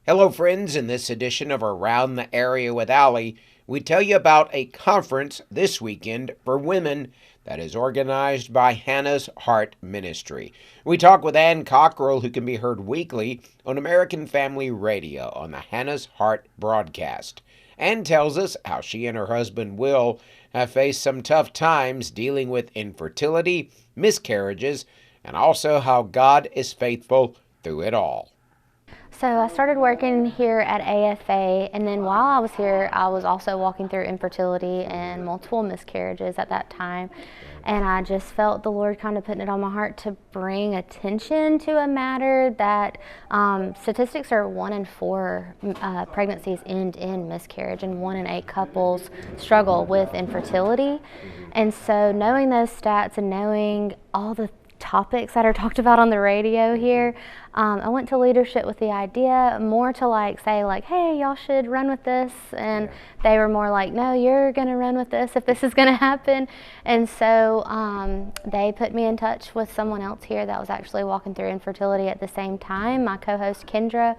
Hello, friends. In this edition of Around the Area with Allie, we tell you about a conference this weekend for women that is organized by Hannah's Heart Ministry. We talk with Ann Cockrell, who can be heard weekly on American Family Radio on the Hannah's Heart broadcast. Ann tells us how she and her husband Will have faced some tough times dealing with infertility, miscarriages, and also how God is faithful through it all. So I started working here at AFA, and then while I was here, I was also walking through infertility and multiple miscarriages at that time. And I just felt the Lord kind of putting it on my heart to bring attention to a matter that statistics are 1 in 4 pregnancies end in miscarriage, and 1 in 8 couples struggle with infertility. And so knowing those stats and knowing all the topics that are talked about on the radio here, I went to leadership with the idea more to say hey, y'all should run with this, and they were more like, no, you're gonna run with this if this is gonna happen. And so they put me in touch with someone else here that was actually walking through infertility at the same time, my co-host Kendra.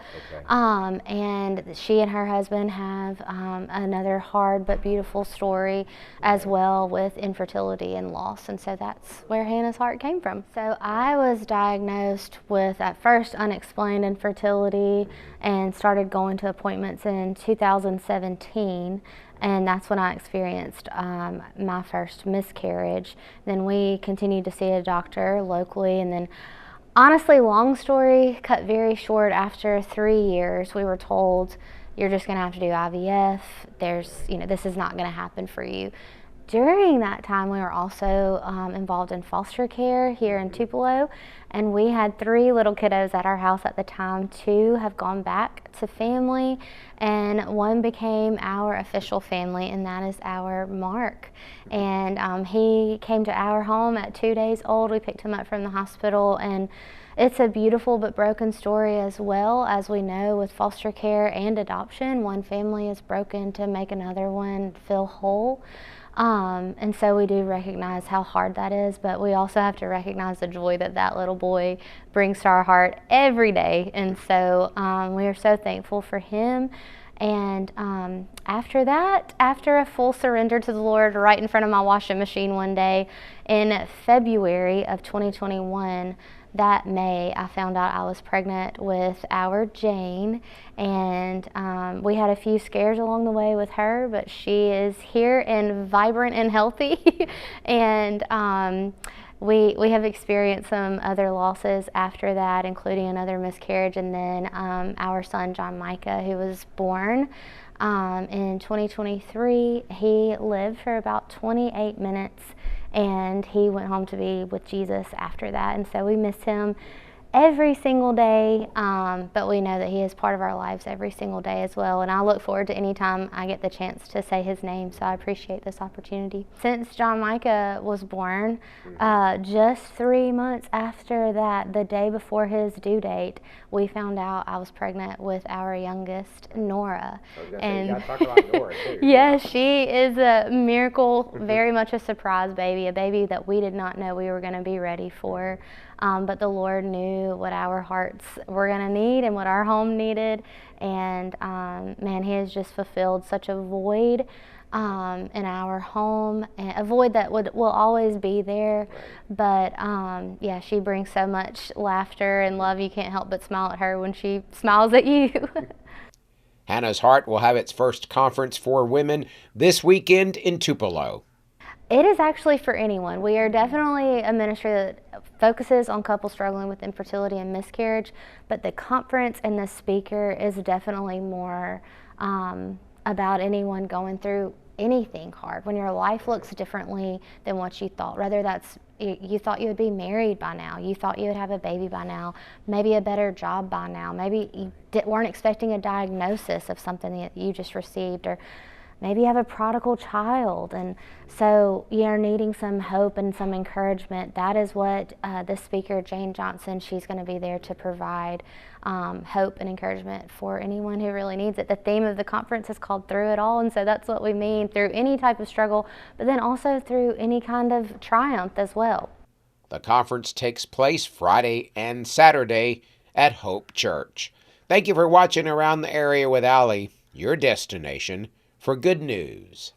And she and her husband have another hard but beautiful story as well with infertility and loss, and so that's where Hannah's Heart came from. So I was diagnosed with, at first, unexplained infertility and started going to appointments in 2017, and that's when I experienced my first miscarriage. Then we continued to see a doctor locally, and then honestly, long story cut very short, after 3 years we were told, you're just going to have to do IVF. This is not going to happen for you. During that time, we were also involved in foster care here in Tupelo, and we had 3 little kiddos at our house at the time. 2 have gone back to family, and 1 became our official family, and that is our Mark. And he came to our home at 2 days old. We picked him up from the hospital, and it's a beautiful but broken story as well. As we know, with foster care and adoption, one family is broken to make another one feel whole. And so we do recognize how hard that is, but we also have to recognize the joy that that little boy brings to our heart every day. And so we are so thankful for him. And after that, after a full surrender to the Lord right in front of my washing machine one day in February of 2021, that May, I found out I was pregnant with our Jane, and we had a few scares along the way with her, but she is here and vibrant and healthy. And we have experienced some other losses after that, including another miscarriage, and then our son John Micah, who was born in 2023. He lived for about 28 minutes, and he went home to be with Jesus after that. And so we miss him every single day, but we know that he is part of our lives every single day as well. And I look forward to any time I get the chance to say his name, so I appreciate this opportunity. Since John Micah was born, just 3 months after that, the day before his due date, we found out I was pregnant with our youngest, Nora. And talk about Nora too. Yes, she is a miracle, very much a surprise baby, a baby that we did not know we were going to be ready for. But the Lord knew what our hearts were going to need and what our home needed. And man, he has just fulfilled such a void in our home, and a void that will always be there. But yeah, she brings so much laughter and love. You can't help but smile at her when she smiles at you. Hannah's Heart will have its first conference for women this weekend in Tupelo. It is actually for anyone. We are definitely a ministry that focuses on couples struggling with infertility and miscarriage, but the conference and the speaker is definitely more about anyone going through anything hard. When your life looks differently than what you thought, whether that's you thought you would be married by now, you thought you would have a baby by now, maybe a better job by now, maybe you weren't expecting a diagnosis of something that you just received, or maybe you have a prodigal child, and so you're needing some hope and some encouragement. That is what this speaker, Jane Johnson, she's going to be there to provide hope and encouragement for anyone who really needs it. The theme of the conference is called Through It All, and so that's what we mean, through any type of struggle, but then also through any kind of triumph as well. The conference takes place Friday and Saturday at Hope Church. Thank you for watching Around the Area with Allie, your destination for good news.